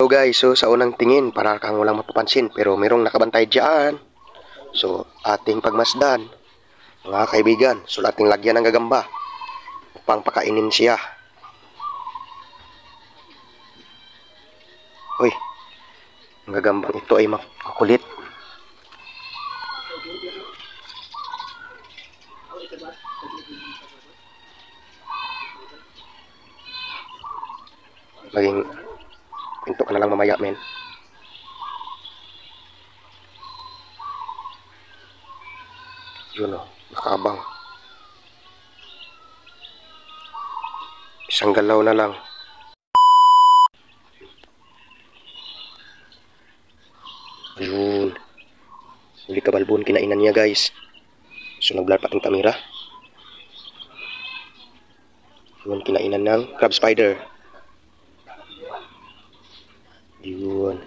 So guys, so sa unang tingin para kang walang mapapansin pero mayroong nakabantay diyan. So ating pagmasdan, mga kaibigan, so ating lagyan ng gagamba upang pakainin siya. Uy, ang gagambang ito ay makulit. Maging pinto ka na lang mamaya, men. Yun o, nakabang. Isang galaw na lang. Ayun. Huli ka balbon, kinainan niya guys. So nag-blur pa itong kamera. Yun, kinainan ng crab spider. Yun.